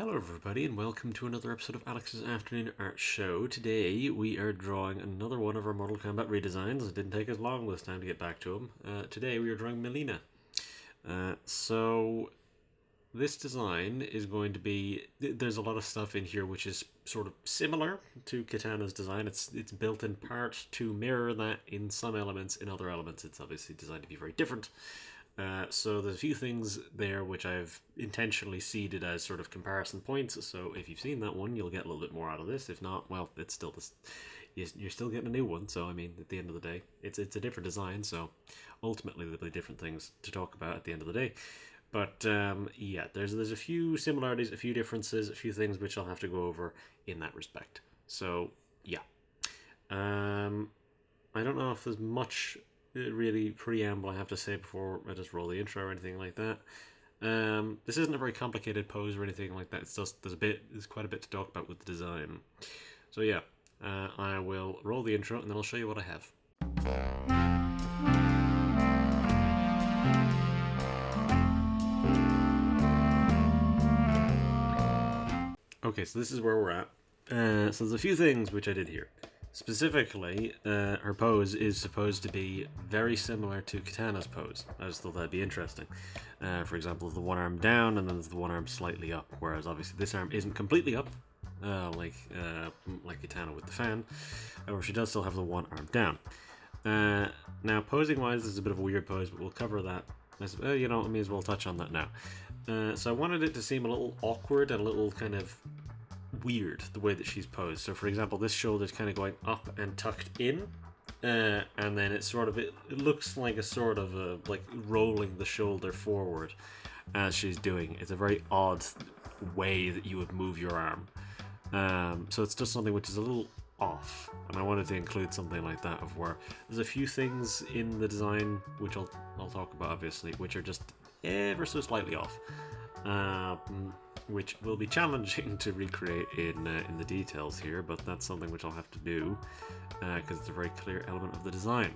Hello everybody and welcome to another episode of Alex's Afternoon Art Show. Today we are drawing another one of our Mortal Kombat redesigns. It didn't take us long this time to get back to them. Today we are drawing Mileena. So this design is going to be... There's a lot of stuff in here which is sort of similar to Kitana's design. It's built in part to mirror that in some elements. In other elements it's obviously designed to be very different. So there's a few things there which I've intentionally seeded as sort of comparison points. So if you've seen that one, you'll get a little bit more out of this. If not, well, it's still this. You're still getting a new one. So I mean, at the end of the day, it's a different design. So ultimately, there'll be different things to talk about at the end of the day. But yeah, there's a few similarities, a few differences, a few things which I'll have to go over in that respect. So yeah, I don't know if there's much really preamble I have to say before I just roll the intro or anything like that. This isn't a very complicated pose or anything like that. It's just there's quite a bit to talk about with the design. So yeah, I will roll the intro and then I'll show you what I have. Okay, so this is where we're at. So there's a few things which I did here. Specifically, her pose is supposed to be very similar to Kitana's pose. I just thought that'd be interesting. For example, the one arm down and then there's the one arm slightly up, whereas obviously this arm isn't completely up, like Kitana with the fan. However, she does still have the one arm down. Now, posing-wise, this is a bit of a weird pose, but we'll cover that. You know, I may as well touch on that now. So I wanted it to seem a little awkward and a little kind of weird the way that she's posed. So for example, this shoulder's kind of going up and tucked in, and then it looks like a sort of like rolling the shoulder forward as she's doing. It's a very odd way that you would move your arm. So it's just something which is a little off, and I wanted to include something like that, of where there's a few things in the design which I'll talk about obviously, which are just ever so slightly off. Which will be challenging to recreate in the details here, but that's something which I'll have to do because it's a very clear element of the design.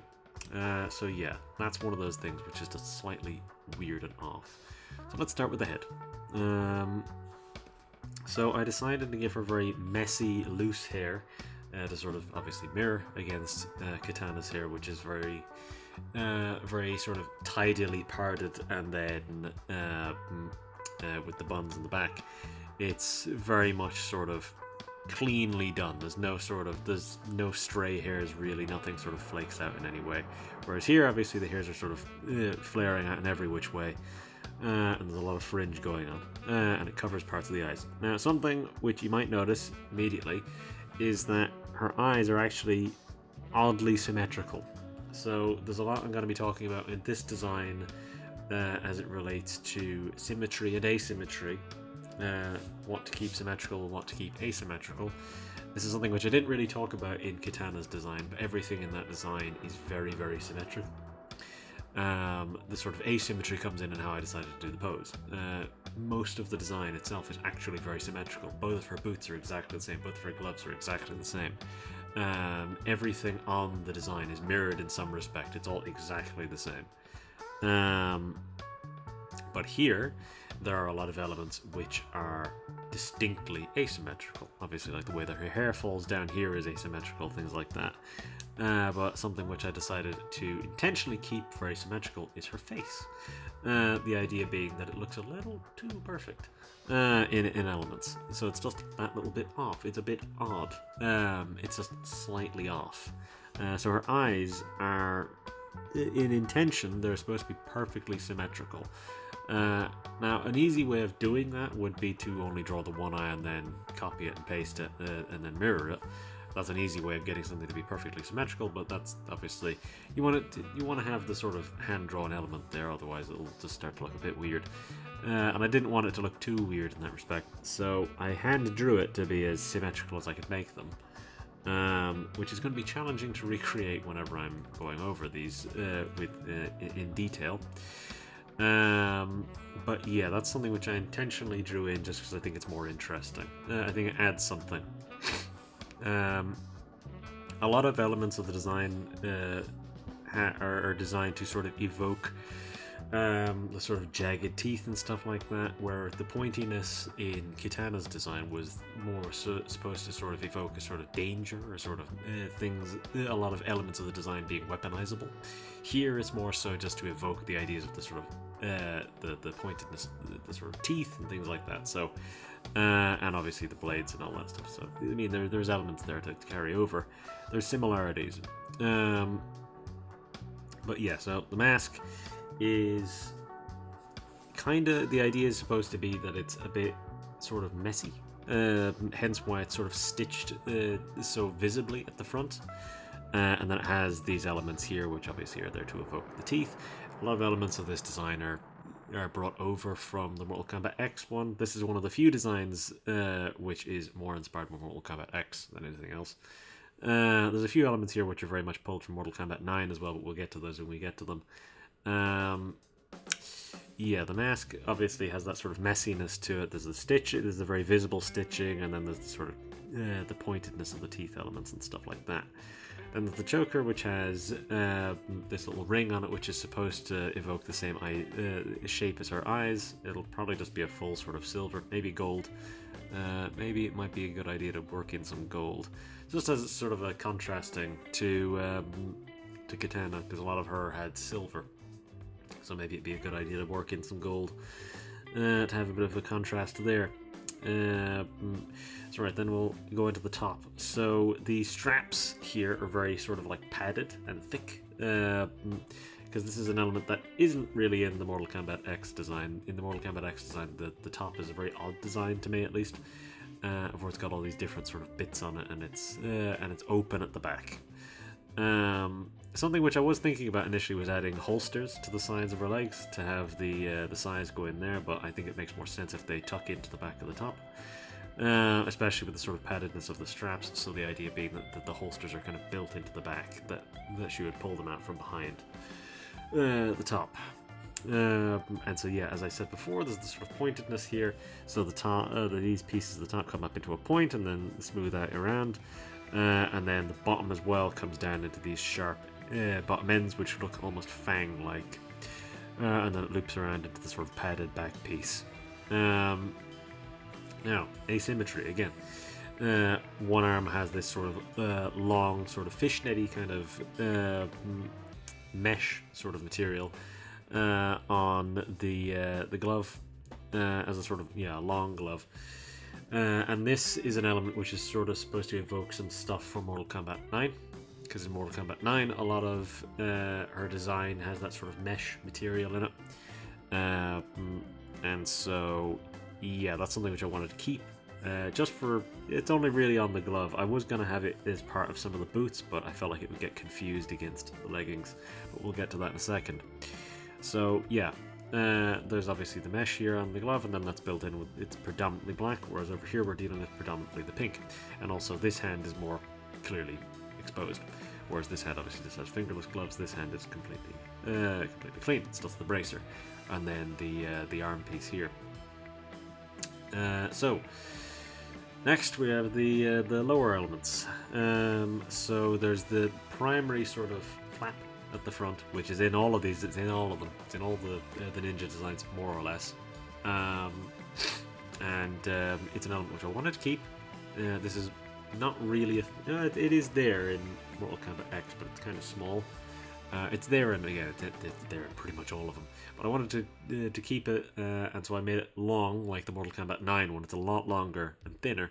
So yeah, that's one of those things which is just slightly weird and off. So let's start with the head. So I decided to give her very messy, loose hair to sort of obviously mirror against Kitana's hair, which is very sort of tidily parted, and then with the buns in the back, it's very much sort of cleanly done. There's no stray hairs really, nothing sort of flakes out in any way. Whereas here, obviously, the hairs are sort of flaring out in every which way, and there's a lot of fringe going on, and it covers parts of the eyes. Now, something which you might notice immediately is that her eyes are actually oddly symmetrical. So there's a lot I'm going to be talking about in this design as it relates to symmetry and asymmetry, what to keep symmetrical and what to keep asymmetrical. This is something which I didn't really talk about in Kitana's design, but everything in that design is very, very symmetrical. The sort of asymmetry comes in how I decided to do the pose. Most of the design itself is actually very symmetrical. Both of her boots are exactly the same, both of her gloves are exactly the same. Everything on the design is mirrored in some respect. It's all exactly the same. But here there are a lot of elements which are distinctly asymmetrical. Obviously, like the way that her hair falls down here is asymmetrical, things like that. But something which I decided to intentionally keep very symmetrical is her face. The idea being that it looks a little too perfect in elements. So it's just that little bit off. It's a bit odd. It's just slightly off. So her eyes are, in intention, they're supposed to be perfectly symmetrical. Now, an easy way of doing that would be to only draw the one eye and then copy it and paste it and then mirror it. That's an easy way of getting something to be perfectly symmetrical, but that's obviously, you want to have the sort of hand-drawn element there, otherwise it'll just start to look a bit weird. And I didn't want it to look too weird in that respect, so I hand-drew it to be as symmetrical as I could make them. Which is going to be challenging to recreate whenever I'm going over these in detail. But yeah, that's something which I intentionally drew in just because I think it's more interesting. I think it adds something. A lot of elements of the design are designed to sort of evoke the sort of jagged teeth and stuff like that, where the pointiness in Kitana's design was more supposed to sort of evoke a sort of danger or sort of things, a lot of elements of the design being weaponizable. Here it's more so just to evoke the ideas of the sort of the pointedness, the sort of teeth and things like that. So, and obviously the blades and all that stuff. So I mean, there's elements there to carry over. There's similarities, but yeah. So the mask is kind of, the idea is supposed to be that it's a bit sort of messy, hence why it's sort of stitched so visibly at the front, and then it has these elements here which obviously are there to evoke the teeth. A lot of elements of this design are brought over from the Mortal Kombat X one. This is one of the few designs which is more inspired by Mortal Kombat X than anything else. There's a few elements here which are very much pulled from Mortal Kombat 9 as well, but we'll get to those when we get to them. Yeah, the mask obviously has that sort of messiness to it. There's the stitch, there's the very visible stitching, and then there's the sort of the pointedness of the teeth elements and stuff like that. Then there's the choker, which has this little ring on it, which is supposed to evoke the same shape as her eyes. It'll probably just be a full sort of silver, maybe gold. Maybe it might be a good idea to work in some gold, just as sort of a contrasting to Kitana, because a lot of her had silver. So maybe it'd be a good idea to work in some gold to have a bit of a contrast there. So right, then we'll go into the top. So the straps here are very sort of like padded and thick, because this is an element that isn't really in the Mortal Kombat X design. In the Mortal Kombat X design, the top is a very odd design to me, at least. Of course, it's got all these different sort of bits on it, and it's open at the back. Something which I was thinking about initially was adding holsters to the sides of her legs to have the size go in there, but I think it makes more sense if they tuck into the back of the top, especially with the sort of paddedness of the straps. So the idea being that the holsters are kind of built into the back, that she would pull them out from behind the top. And so yeah, as I said before, there's the sort of pointedness here. So the top, these pieces of the top come up into a point and then smooth out around. And then the bottom as well comes down into these sharp bottom ends, which look almost fang-like, and then it loops around into the sort of padded back piece. Now, asymmetry again. One arm has this sort of long, sort of fishnetty kind of mesh sort of material on the glove, as a sort of long glove. And this is an element which is sort of supposed to evoke some stuff from Mortal Kombat 9, because in Mortal Kombat 9 a lot of her design has that sort of mesh material in it, and so yeah, that's something which I wanted to keep, just for, it's only really on the glove. I was going to have it as part of some of the boots, but I felt like it would get confused against the leggings, but we'll get to that in a second. So yeah, there's obviously the mesh here on the glove, and then that's built in with, it's predominantly black, whereas over here we're dealing with predominantly the pink. And also this hand is more clearly exposed, whereas this hand obviously just has fingerless gloves. This hand is completely clean. It's just the bracer, and then the arm piece here. So next we have the lower elements. So there's the primary sort of flap at the front, which is in all of these. It's in all of them. It's in all the ninja designs, more or less. And it's an element which I wanted to keep. This is not really it is there in Mortal Kombat X, but it's kind of small. It's there in, yeah, it's there in pretty much all of them. But I wanted to keep it, and so I made it long, like the Mortal Kombat 9 one. It's a lot longer and thinner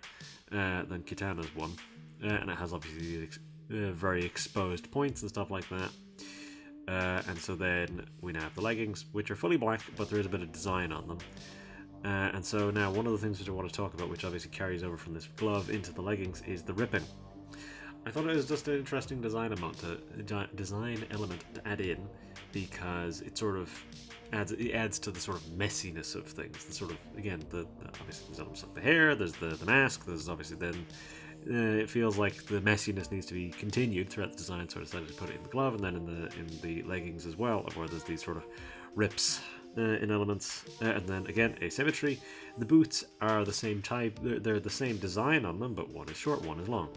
than Kitana's one, and it has obviously very exposed points and stuff like that. And so then we now have the leggings, which are fully black, but there is a bit of design on them. And so now one of the things which I want to talk about, which obviously carries over from this glove into the leggings, is the ripping. I thought it was just an interesting design element to add in, because it sort of adds to the sort of messiness of things. The sort of, again, obviously there's elements like the hair, there's the mask, there's obviously then it feels like the messiness needs to be continued throughout the design, so I decided to put it in the glove and then in the leggings as well, where there's these sort of rips in elements, and then again asymmetry. The boots are the same type; they're the same design on them, but one is short, one is long.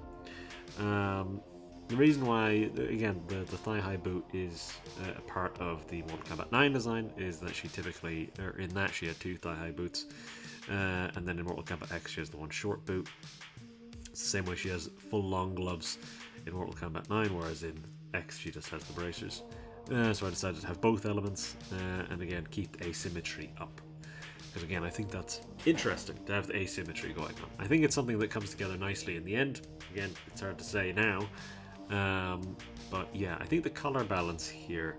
The reason why, again, the thigh-high boot is a part of the Mortal Kombat 9 design is that she typically, or in that she had 2 thigh-high boots, and then in Mortal Kombat X she has the one short boot. It's the same way she has full long gloves in Mortal Kombat 9, whereas in X she just has the bracers. So I decided to have both elements, and again keep asymmetry up. Because again, I think that's interesting to have the asymmetry going on. I think it's something that comes together nicely in the end. Again, it's hard to say now. But yeah, I think the color balance here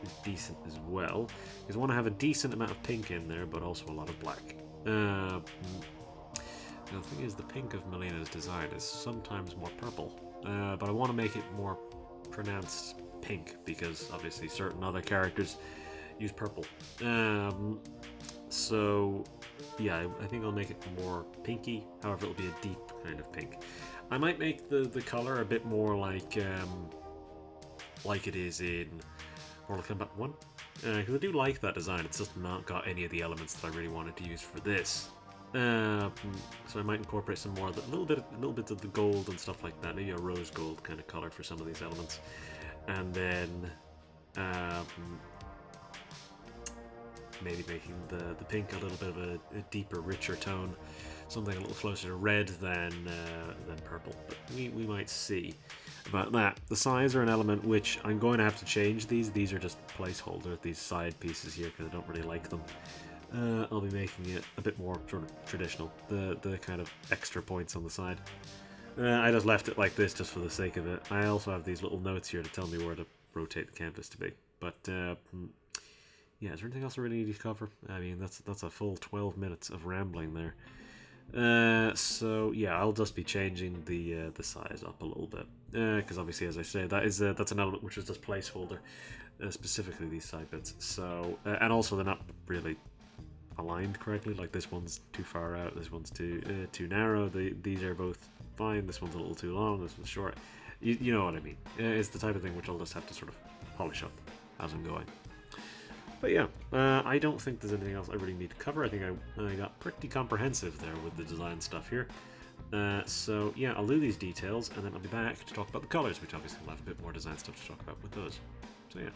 is decent as well. Because I want to have a decent amount of pink in there, but also a lot of black. The thing is, the pink of Mileena's design is sometimes more purple. But I want to make it more pronounced pink, because obviously certain other characters use purple. So yeah, I think I'll make it more pinky. However, it'll be a deep kind of pink. I might make the color a bit more like it is in Mortal Kombat 1, because I do like that design. It's just not got any of the elements that I really wanted to use for this. So I might incorporate some more, a little bit of the gold and stuff like that. Maybe a rose gold kind of color for some of these elements, and then maybe making the pink a little bit of a deeper, richer tone, something a little closer to red than purple. But we might see about that. The sides are an element which I'm going to have to change these. These are just placeholders, these side pieces here, because I don't really like them. I'll be making it a bit more sort of traditional, the kind of extra points on the side. I just left it like this just for the sake of it. I also have these little notes here to tell me where to rotate the canvas to be. But yeah, is there anything else I really need to cover? I mean, that's a full 12 minutes of rambling there. So yeah, I'll just be changing the size up a little bit, because obviously, as I say, that's an element which is just placeholder, specifically these side bits. So and also they're not really aligned correctly. Like this one's too far out, this one's too narrow. These are both fine. This one's a little too long, this one's short. You know what I mean. It's the type of thing which I'll just have to sort of polish up as I'm going. But yeah, I don't think there's anything else I really need to cover. I think I got pretty comprehensive there with the design stuff here. So yeah, I'll do these details, and then I'll be back to talk about the colors, which obviously will have a bit more design stuff to talk about with those. So yeah.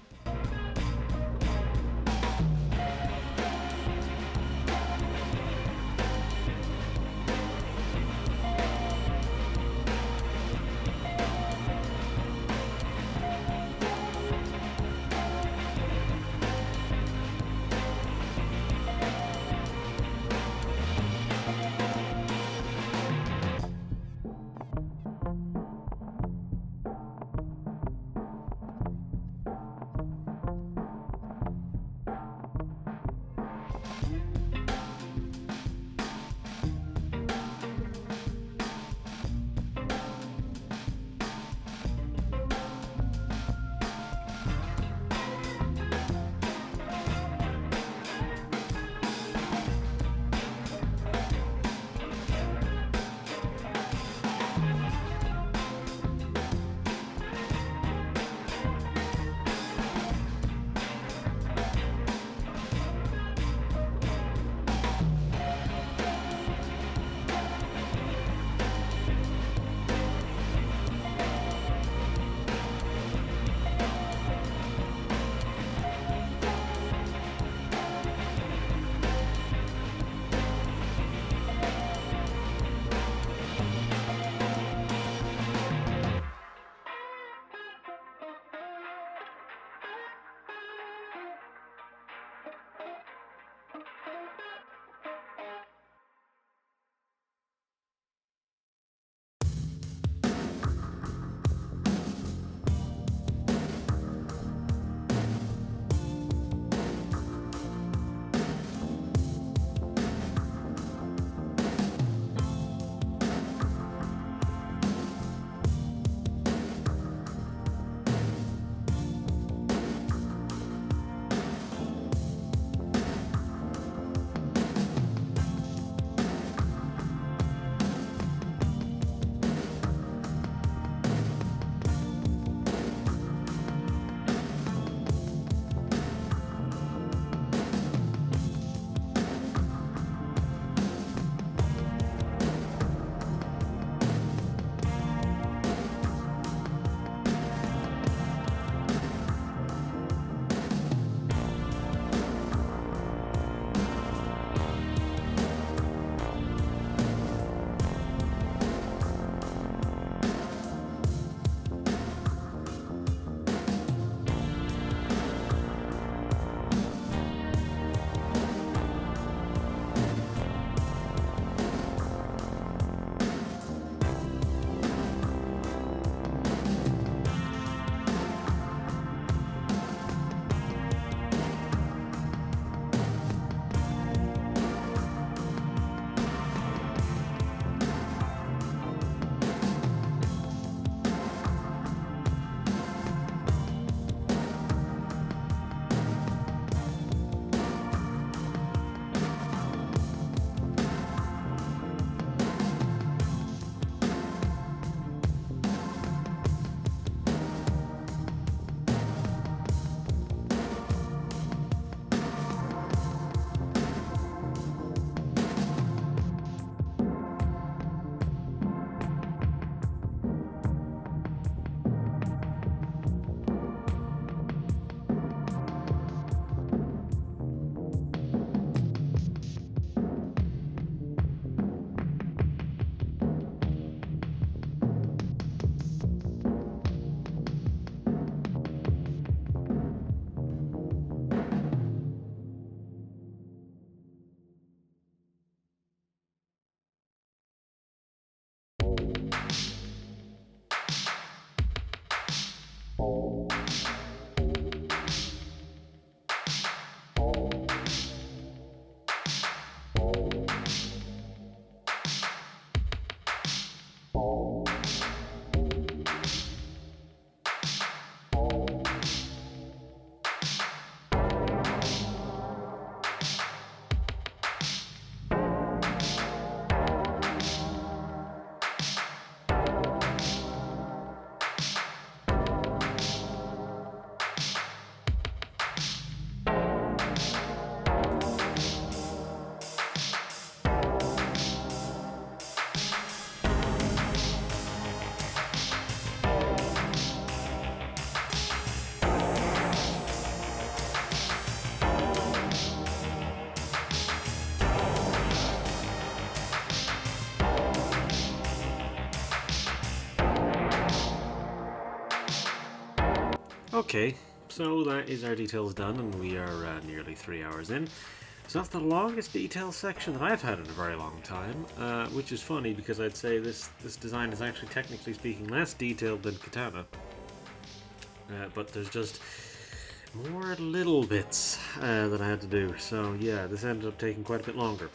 Okay, so that is our details done, and we are nearly 3 hours in. So that's the longest detail section that I've had in a very long time, which is funny because I'd say this design is actually, technically speaking, less detailed than Kitana. But there's just more little bits that I had to do. So yeah, this ended up taking quite a bit longer.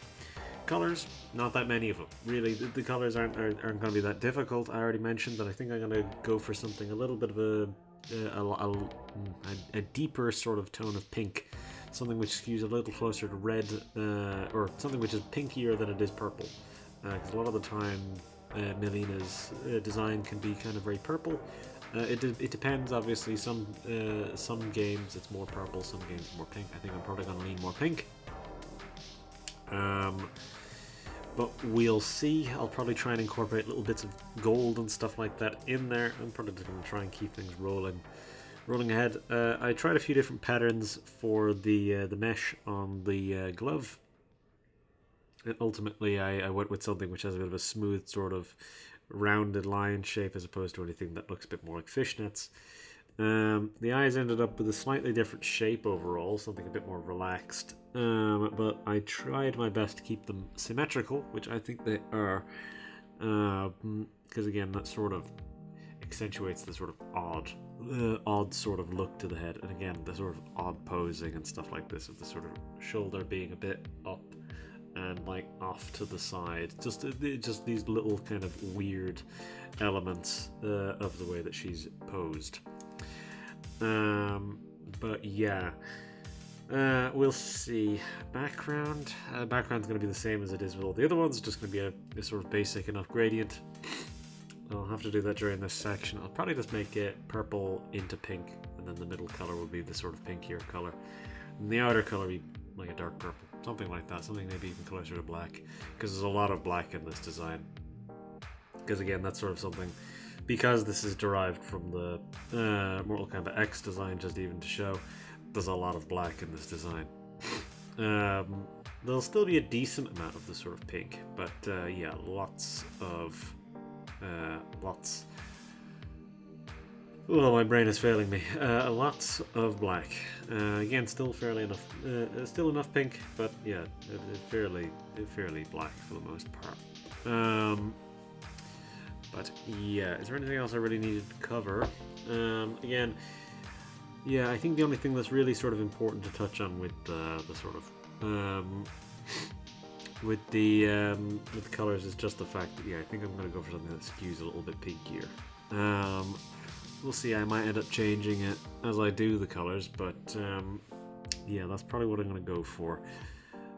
Colors, not that many of them. Really, the colors aren't going to be that difficult. I already mentioned that I think I'm going to go for something a little bit of a deeper sort of tone of pink. Something which skews a little closer to red, or something which is pinkier than it is purple. Because a lot of the time, Mileena's design can be kind of very purple. It depends, obviously. Some games it's more purple, some games more pink. I think I'm probably going to lean more pink. But we'll see. I'll probably try and incorporate little bits of gold and stuff like that in there. I'm probably just going to try and keep things rolling ahead. I tried a few different patterns for the mesh on the glove. And ultimately, I went with something which has a bit of a smooth sort of rounded line shape as opposed to anything that looks a bit more like fishnets. The eyes ended up with a slightly different shape overall, something a bit more relaxed. But I tried my best to keep them symmetrical, which I think they are. Because again, that sort of accentuates the sort of odd sort of look to the head, and again the sort of odd posing and stuff like this, of the sort of shoulder being a bit up and like off to the side, just these little kind of weird elements of the way that she's posed. But yeah, we'll see. Background's going to be the same as it is with all the other ones, just going to be a sort of basic enough gradient. I'll have to do that during this section. I'll probably just make it purple into pink, and then the middle color will be the sort of pinkier color, and the outer color be like a dark purple, something like that, something maybe even closer to black, because there's a lot of black in this design. Because again, that's sort of something, because this is derived from the Mortal Kombat X design, just even to show, there's a lot of black in this design. There'll still be a decent amount of the sort of pink, but yeah, lots. Oh, my brain is failing me. Lots of black. Again, still fairly enough. Still enough pink, but yeah, fairly black for the most part. But yeah, is there anything else I really needed to cover? Again, yeah, I think the only thing that's really sort of important to touch on with the sort of with the colors is just the fact that, yeah, I think I'm going to go for something that skews a little bit pinkier. We'll see, I might end up changing it as I do the colors, but yeah, that's probably what I'm going to go for.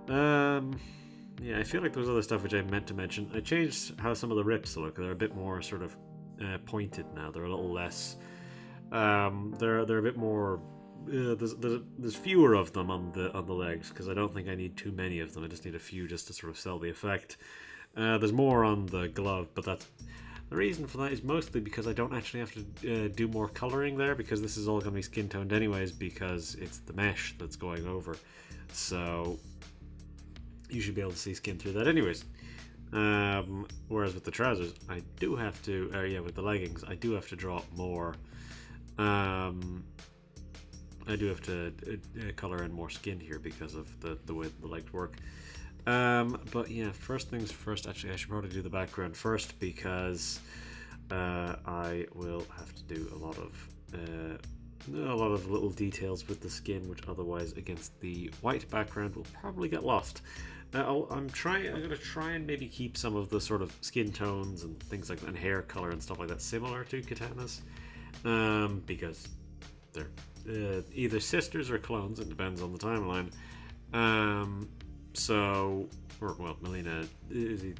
Yeah, I feel like there was other stuff which I meant to mention. I changed how some of the rips look. They're a bit more sort of pointed now. They're a little less... they're a bit more... there's fewer of them on the legs, because I don't think I need too many of them. I just need a few just to sort of sell the effect. There's more on the glove, but that's the reason for that is mostly because I don't actually have to do more coloring there, because this is all going to be skin toned anyways, because it's the mesh that's going over. So you should be able to see skin through that anyways. Whereas with the trousers, I do have to, yeah, with the leggings, I do have to draw more. I do have to color in more skin here because of the way the legs work. But yeah, first things first, actually I should probably do the background first, because I will have to do a lot of little details with the skin, which otherwise against the white background will probably get lost. I'm going to try and maybe keep some of the sort of skin tones and things like that, and hair color and stuff like that, similar to Kitana's, because they're either sisters or clones. It depends on the timeline. Mileena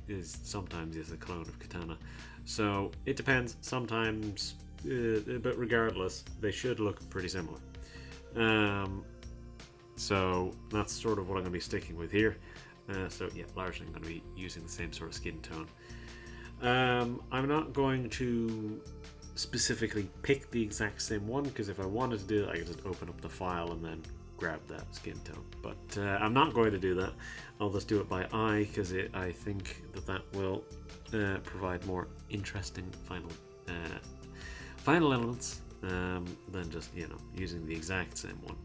is sometimes a clone of Kitana, so it depends. Sometimes, but regardless, they should look pretty similar. So that's sort of what I'm going to be sticking with here. So yeah, largely I'm going to be using the same sort of skin tone. I'm not going to specifically pick the exact same one, because if I wanted to do that, I could just open up the file and then grab that skin tone. But I'm not going to do that. I'll just do it by eye, because I think that will provide more interesting final elements than just, you know, using the exact same one.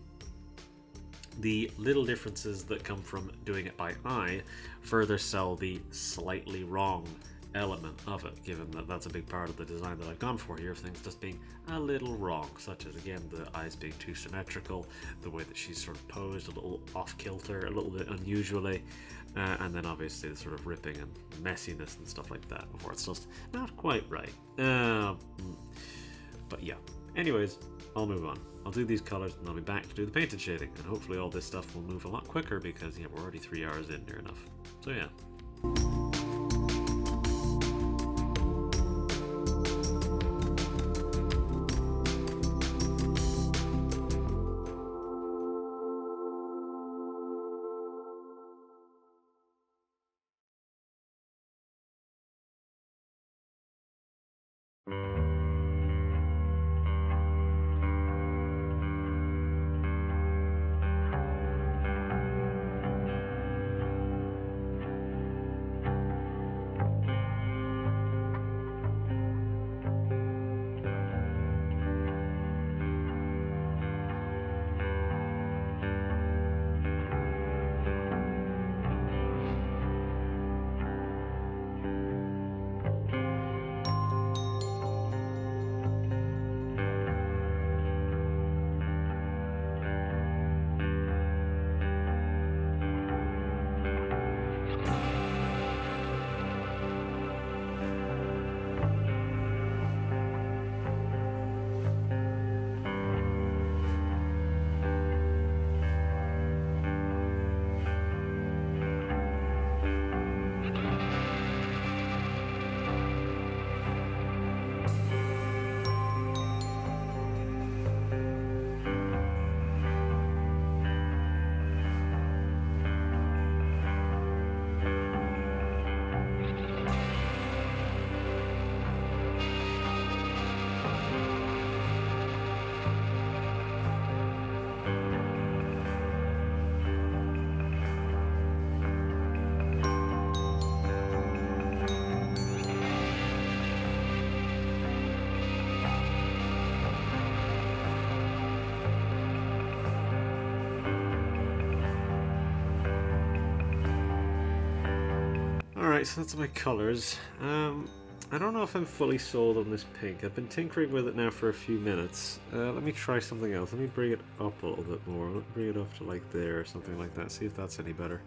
The little differences that come from doing it by eye further sell the slightly wrong element of it, given that that's a big part of the design that I've gone for here, of things just being a little wrong, such as, again, the eyes being too symmetrical, the way that she's sort of posed a little off kilter, a little bit unusually, and then obviously the sort of ripping and messiness and stuff like that, before it's just not quite right. But yeah, anyways, I'll move on. I'll do these colors and I'll be back to do the painted shading, and hopefully all this stuff will move a lot quicker because, yeah, we're already 3 hours in near enough. So yeah. Alright, so that's my colours. I don't know if I'm fully sold on this pink. I've been tinkering with it now for a few minutes. Let me try something else. Let me bring it up a little bit more. Let me bring it up to like there or something like that. See if that's any better.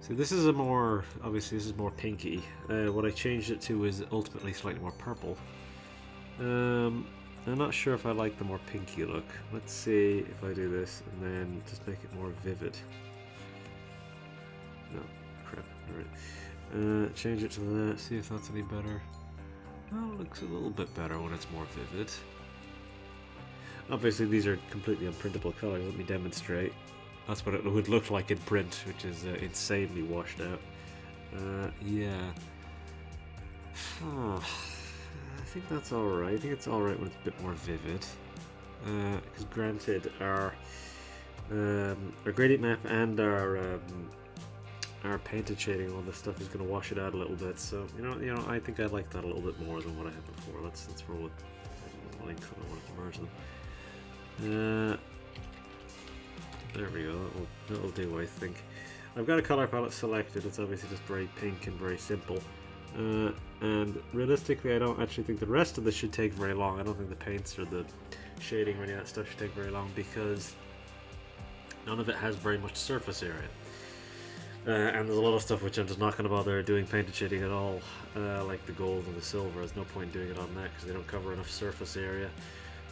See, this is a more, obviously this is more pinky. What I changed it to is ultimately slightly more purple. I'm not sure if I like the more pinky look. Let's see if I do this and then just make it more vivid. No, crap. Alright. Change it to that, see if that's any better. Oh, it looks a little bit better when it's more vivid. Obviously these are completely unprintable colors. Let me demonstrate. That's what it would look like in print, which is insanely washed out. Yeah. Oh, I think that's alright. I think it's alright when it's a bit more vivid. Because granted, our gradient map and our painted shading, all this stuff is going to wash it out a little bit. So you know, I think I like that a little bit more than what I had before. Let's roll with link. I want to merge them. There we go. That'll do, I think. I've got a color palette selected. It's obviously just very pink and very simple. And realistically, I don't actually think the rest of this should take very long. I don't think the paints or the shading or any of that stuff should take very long because none of it has very much surface area. And there's a lot of stuff which I'm just not going to bother doing painted shading at all, like the gold and the silver. There's no point doing it on that because they don't cover enough surface area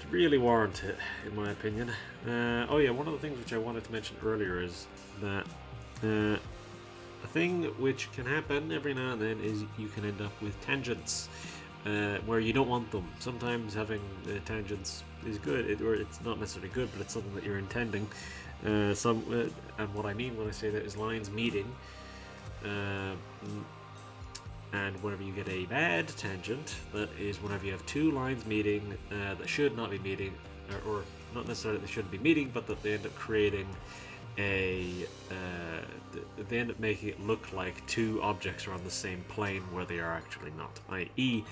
to really warrant it, in my opinion. Oh yeah, one of the things which I wanted to mention earlier is that a thing which can happen every now and then is you can end up with tangents where you don't want them. Sometimes having tangents is good, or it's not necessarily good, but it's something that you're intending. And what I mean when I say that is lines meeting, and whenever you get a bad tangent, that is whenever you have two lines meeting that should not be meeting, or not necessarily they shouldn't be meeting, but that they end up creating they end up making it look like two objects are on the same plane where they are actually not, i.e.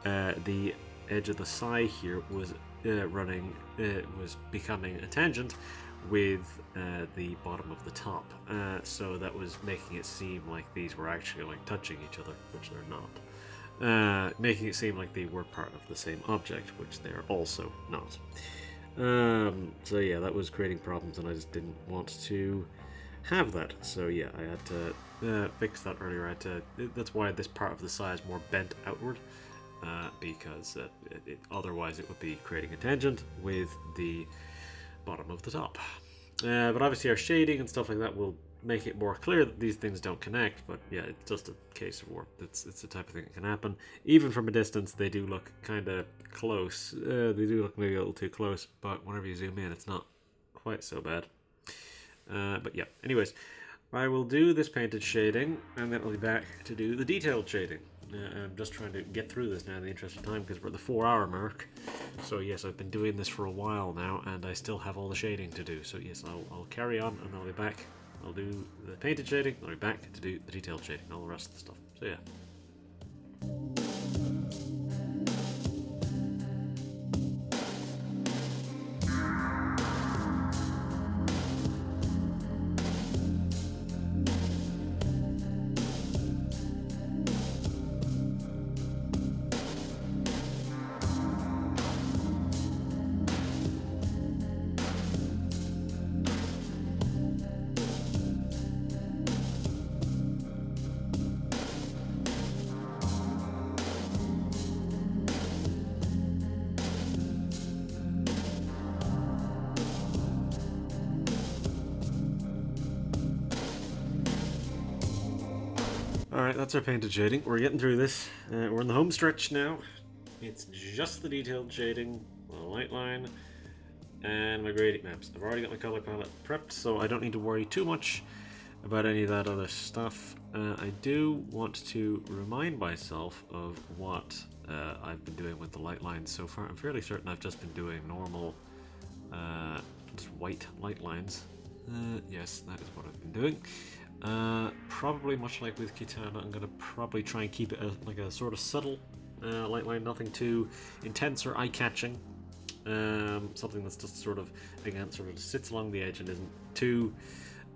The edge of the side here was was becoming a tangent with the bottom of the top, so that was making it seem like these were actually like touching each other, which they're not. Making it seem like they were part of the same object, which they are also not. So yeah, that was creating problems, and I just didn't want to have that. So yeah, I had to fix that earlier. That's why this part of the side is more bent outward, because otherwise it would be creating a tangent with the bottom of the top. But obviously our shading and stuff like that will make it more clear that these things don't connect. But yeah, it's just a case of warp. It's the type of thing that can happen. Even from a distance, they do look kind of close. They do look maybe a little too close, but whenever you zoom in, it's not quite so bad. But yeah, anyways, I will do this painted shading, and then I'll be back to do the detailed shading. I'm just trying to get through this now in the interest of time, because we're at the 4-hour mark. So yes, I've been doing this for a while now, and I still have all the shading to do. So yes, I'll carry on, and I'll be back. I'll do the painted shading, I'll be back to do the detailed shading, and all the rest of the stuff. So yeah. Alright, that's our painted shading. We're getting through this. We're in the home stretch now. It's just the detailed shading, the light line, and my gradient maps. I've already got my color palette prepped, so I don't need to worry too much about any of that other stuff. I do want to remind myself of what I've been doing with the light lines so far. I'm fairly certain I've just been doing normal, just white light lines. Yes, that is what I've been doing. Probably much like with Kitana, I'm going to probably try and keep it like a sort of subtle light line, nothing too intense or eye-catching. Something that's just sort of, again, sort of sits along the edge and isn't too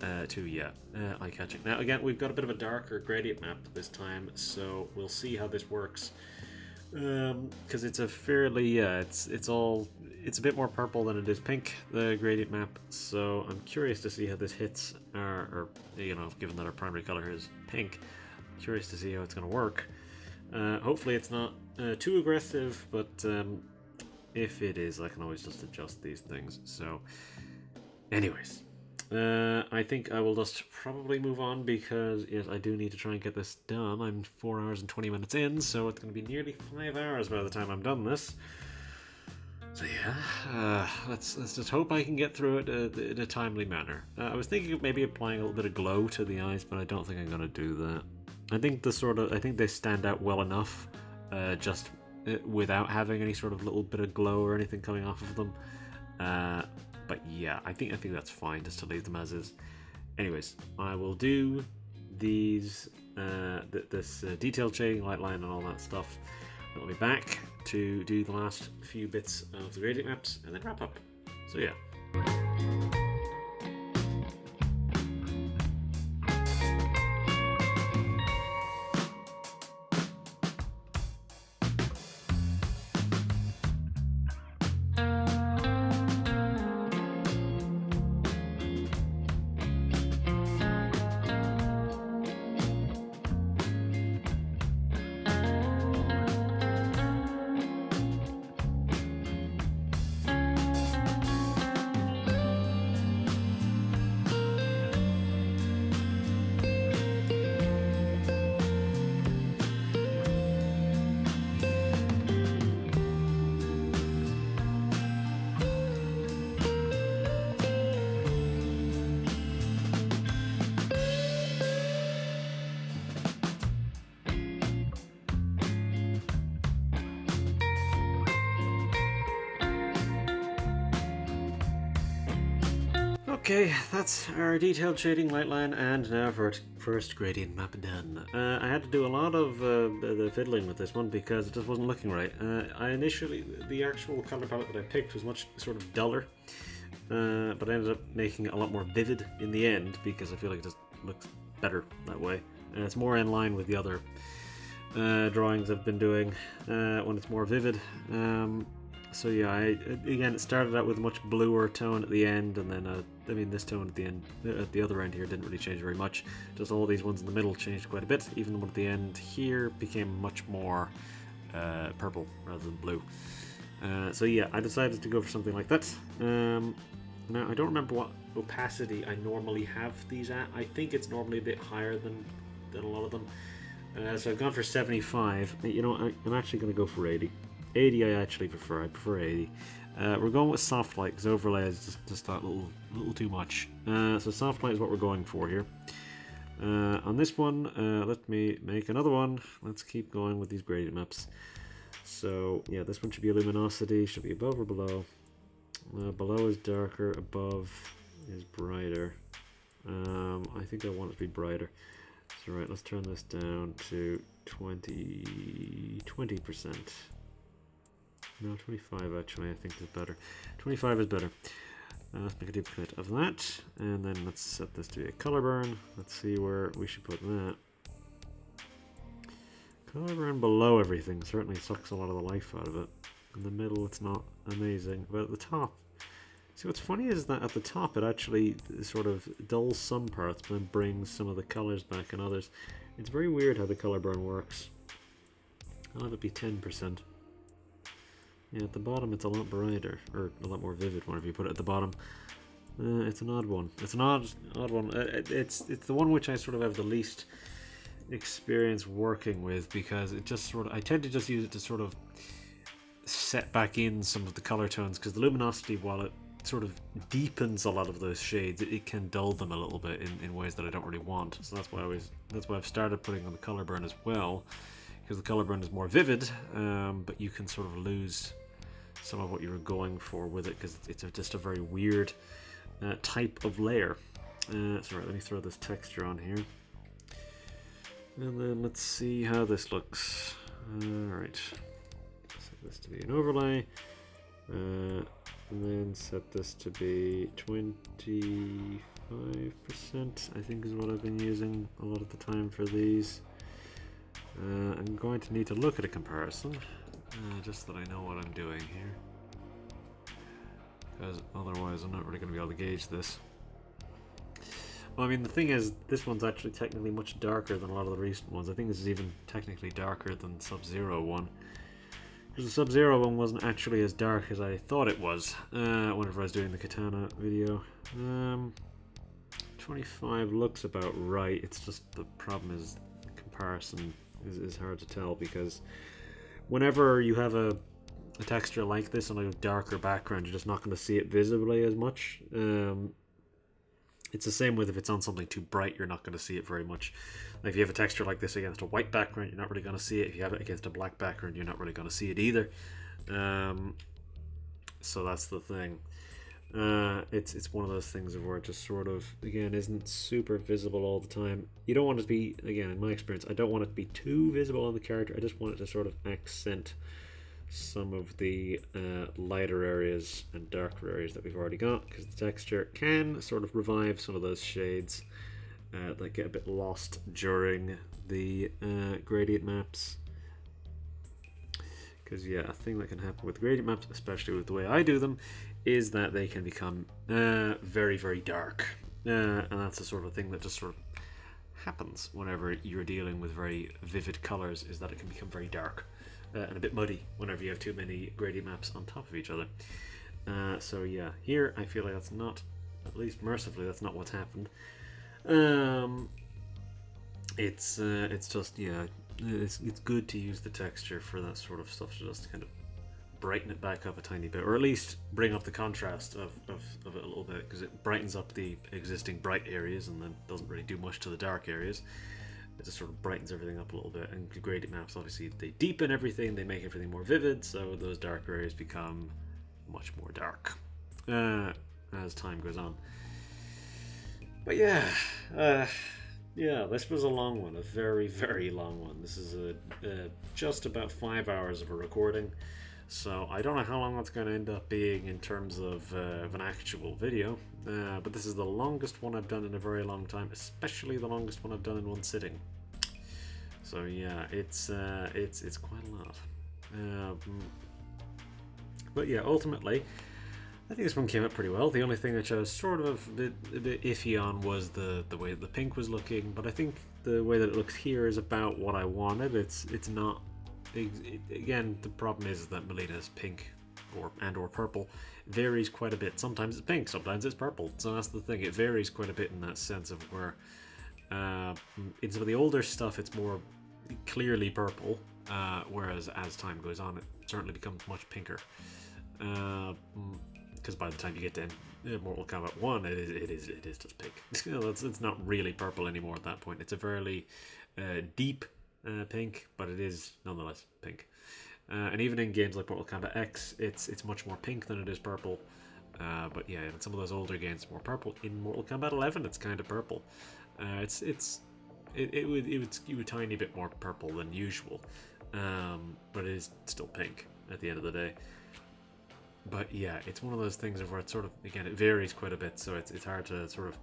eye-catching. Now again, we've got a bit of a darker gradient map this time, so we'll see how this works. Because it's a fairly, it's a bit more purple than it is pink, the gradient map, so I'm curious to see how this hits our, you know, given that our primary color is pink, curious to see how it's going to work. Hopefully it's not too aggressive, but if it is, I can always just adjust these things. So anyways, I think I will just probably move on, because yes, I do need to try and get this done. I'm 4 hours and 20 minutes in, so it's going to be nearly 5 hours by the time I'm done this. So yeah, let's just hope I can get through it in a timely manner. I was thinking of maybe applying a little bit of glow to the eyes, but I don't think I'm going to do that. I think they stand out well enough, just without having any sort of little bit of glow or anything coming off of them. But yeah, I think that's fine just to leave them as is. Anyways, I will do these this detailed shading, light line, and all that stuff. I'll be back to do the last few bits of the gradient maps and then wrap up. So yeah. Okay, that's our detailed shading, light line, and now for first gradient map done. I had to do a lot of the fiddling with this one because it just wasn't looking right. The actual color palette that I picked was much sort of duller, but I ended up making it a lot more vivid in the end because I feel like it just looks better that way. It's more in line with the other drawings I've been doing when it's more vivid. So yeah, again, it started out with a much bluer tone at the end, and then I mean this tone at the end, at the other end here, didn't really change very much. Just all these ones in the middle changed quite a bit. Even the one at the end here became much more purple rather than blue. So yeah, I decided to go for something like that. Now I don't remember what opacity I normally have these at. I think it's normally a bit higher than a lot of them. So I've gone for 75. You know, I'm actually going to go for 80. 80 I actually prefer. I prefer 80. We're going with soft light because overlay is just that little too much. So soft light is what we're going for here. On this one, let me make another one. Let's keep going with these gradient maps. So yeah, this one should be a luminosity. Should be above or below. Below is darker. Above is brighter. I think I want it to be brighter. So right, let's turn this down to 20%. No, 25 actually, I think is better. 25 is better. Let's make a duplicate of that, and then let's set this to be a color burn. Let's see where we should put that. Color burn below everything certainly sucks a lot of the life out of it. In the middle, it's not amazing, but at the top. See, what's funny is that at the top, it actually sort of dulls some parts, but then brings some of the colors back in others. It's very weird how the color burn works. I'll have it be 10%. Yeah, at the bottom it's a lot brighter, or a lot more vivid whenever you put it at the bottom. It's an odd one. It's an odd one. It's the one which I sort of have the least experience working with because it just sort of, I tend to just use it to sort of set back in some of the color tones because the luminosity, while it sort of deepens a lot of those shades, it can dull them a little bit in ways that I don't really want. So that's why I've started putting on the color burn as well. Because the color burn is more vivid, but you can sort of lose some of what you were going for with it because it's just a very weird type of layer. So right, let me throw this texture on here. And then let's see how this looks. Alright, set this to be an overlay. And then set this to be 25%, I think is what I've been using a lot of the time for these. I'm going to need to look at a comparison, just so that I know what I'm doing here, because otherwise I'm not really going to be able to gauge this. Well, I mean, the thing is, this one's actually technically much darker than a lot of the recent ones. I think this is even technically darker than the Sub-Zero one, because the Sub-Zero one wasn't actually as dark as I thought it was whenever I was doing the Kitana video. 25 looks about right. It's just the problem is comparison is hard to tell because whenever you have a texture like this on a darker background, you're just not going to see it visibly as much. It's the same with if it's on something too bright, you're not going to see it very much. Like if you have a texture like this against a white background, you're not really going to see it. If you have it against a black background, you're not really going to see it either. So that's the thing. It's one of those things where it just sort of, again, isn't super visible all the time. You don't want it to be, again, in my experience, I don't want it to be too visible on the character. I just want it to sort of accent some of the lighter areas and darker areas that we've already got, because the texture can sort of revive some of those shades that get a bit lost during the gradient maps. Because yeah, a thing that can happen with gradient maps, especially with the way I do them, is that they can become very, very dark. And that's the sort of thing that just sort of happens whenever you're dealing with very vivid colors, is that it can become very dark and a bit muddy whenever you have too many gradient maps on top of each other. So yeah, here I feel like that's not, at least mercifully, that's not what's happened. It's just, yeah, it's good to use the texture for that sort of stuff to just kind of brighten it back up a tiny bit, or at least bring up the contrast of it a little bit, because it brightens up the existing bright areas and then doesn't really do much to the dark areas. It just sort of brightens everything up a little bit. And gradient maps, obviously, they deepen everything, they make everything more vivid, so those darker areas become much more dark as time goes on. But yeah, Yeah, this was a long one, a very, very long one. This is just about 5 hours of a recording, so I don't know how long it's going to end up being in terms of an actual video, but this is the longest one I've done in a very long time, especially the longest one I've done in one sitting. So yeah, it's quite a lot. But yeah, ultimately, I think this one came out pretty well. The only thing which I was sort of a bit iffy on was the way the pink was looking, but I think the way that it looks here is about what I wanted. It's not. Again, the problem is that Milena's pink or purple varies quite a bit. Sometimes it's pink, sometimes it's purple. So that's the thing. It varies quite a bit in that sense of where in some of the older stuff it's more clearly purple, whereas as time goes on, it certainly becomes much pinker. Because by the time you get to Mortal Kombat 1, it is just pink. It's not really purple anymore at that point. It's a fairly deep pink, but it is nonetheless pink. And even in games like Mortal Kombat X, it's much more pink than it is purple. But yeah, in some of those older games, it's more purple. In Mortal Kombat 11, it's kind of purple. It would skew a tiny bit more purple than usual, but it is still pink at the end of the day. But yeah, it's one of those things where it sort of, again, it varies quite a bit, so it's hard to sort of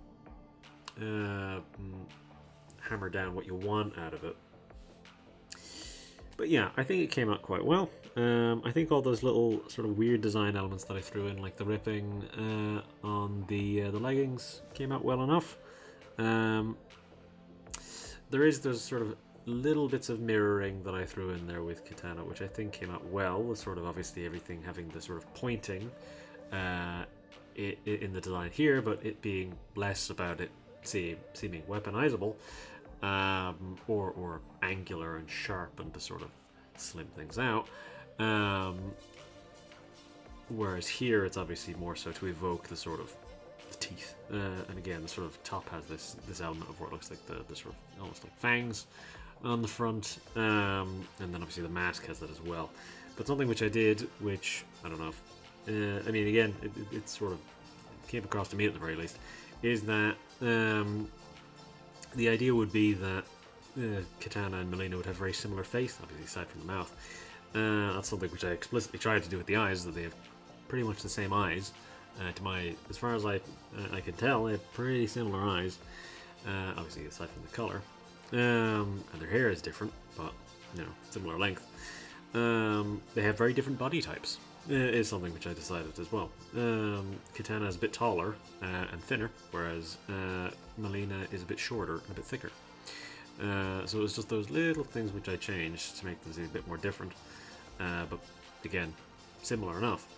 hammer down what you want out of it. But yeah, I think it came out quite well. I think all those little sort of weird design elements that I threw in, like the ripping on the leggings, came out well enough. There's sort of little bits of mirroring that I threw in there with Kitana, which I think came out well. The sort of obviously everything having the sort of pointing in the design here, but it being less about it seeming weaponizable, or angular and sharp and to sort of slim things out. Whereas here it's obviously more so to evoke the sort of teeth, and again the sort of top has this element of what looks like the sort of almost like fangs on the front, and then obviously the mask has that as well. But something which I did, which I don't know if, I mean, again, it sort of came across to me at the very least, is that the idea would be that Kitana and Mileena would have very similar face, obviously aside from the mouth. That's something which I explicitly tried to do with the eyes, that they have pretty much the same eyes. As far as I can tell, they have pretty similar eyes, obviously aside from the color. And their hair is different, but similar length. They have very different body types. Is something which I decided as well. Kitana is a bit taller and thinner, whereas Mileena is a bit shorter and a bit thicker. So it was just those little things which I changed to make them seem a bit more different. But again, similar enough.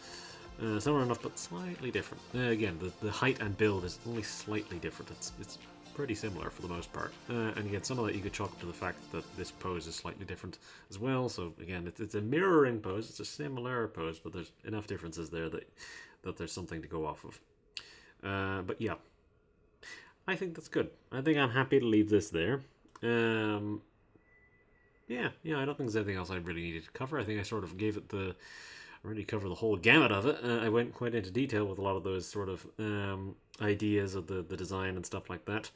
Similar enough, but slightly different. Again, the height and build is only slightly different. It's pretty similar for the most part. And again, some of that you could chalk to the fact that this pose is slightly different as well. So again, it's a mirroring pose. It's a similar pose, but there's enough differences there that there's something to go off of. But yeah, I think that's good. I think I'm happy to leave this there. Yeah, I don't think there's anything else I really needed to cover. I think I sort of gave it really cover the whole gamut of it. I went quite into detail with a lot of those sort of ideas of the design and stuff like that.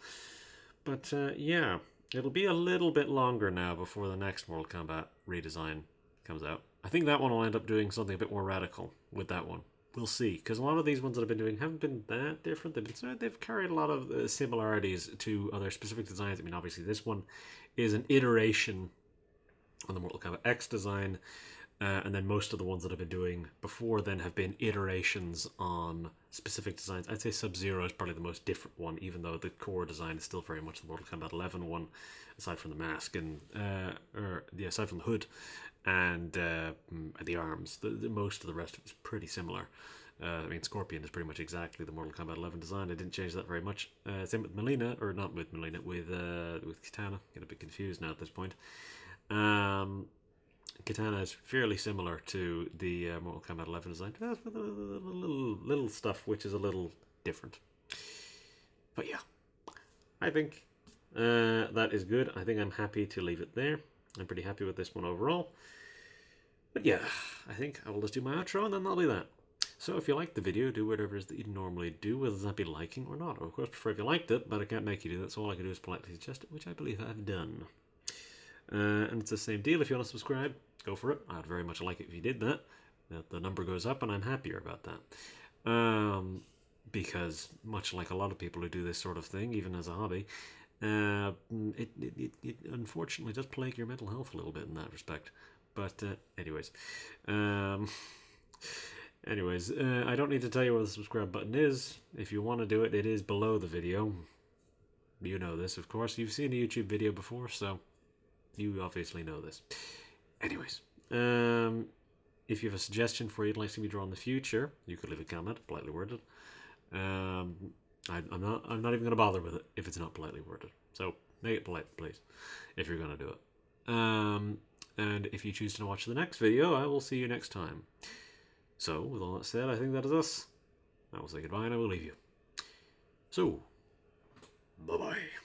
But yeah, it'll be a little bit longer now before the next Mortal Kombat redesign comes out. I think that one will end up doing something a bit more radical with that one. We'll see, because a lot of these ones that I've been doing haven't been that different. They've carried a lot of similarities to other specific designs. I mean, obviously this one is an iteration on the Mortal Kombat X design. And then most of the ones that I've been doing before then have been iterations on specific designs. I'd say Sub-Zero is probably the most different one, even though the core design is still very much the Mortal Kombat 11 one, aside from the mask and aside from the hood and the arms. Most of the rest of it is pretty similar. I mean, Scorpion is pretty much exactly the Mortal Kombat 11 design. I didn't change that very much. Same with Mileena, or not with Mileena, with Kitana. Get a bit confused now at this point. Kitana is fairly similar to the Mortal Kombat 11 design, with a little stuff which is a little different. But yeah, I think that is good. I think I'm happy to leave it there. I'm pretty happy with this one overall. But yeah, I think I will just do my outro and then that'll be that. So if you liked the video, do whatever it is that you normally do, whether that be liking or not. Of course, prefer if you liked it, but I can't make you do that, so all I can do is politely suggest it, which I believe I've done. And it's the same deal. If you want to subscribe, go for it. I'd very much like it if you did that. The number goes up, and I'm happier about that. Because much like a lot of people who do this sort of thing, even as a hobby, it unfortunately does plague your mental health a little bit in that respect. But anyways, I don't need to tell you where the subscribe button is. If you want to do it, it is below the video. You know this, of course. You've seen a YouTube video before, so you obviously know this. Anyways, if you have a suggestion for you'd like to see me draw in the future, you could leave a comment, politely worded. I'm not even going to bother with it if it's not politely worded. So make it polite, please, if you're going to do it. And if you choose to watch the next video, I will see you next time. So, with all that said, I think that is us. I will say goodbye and I will leave you. So, bye-bye.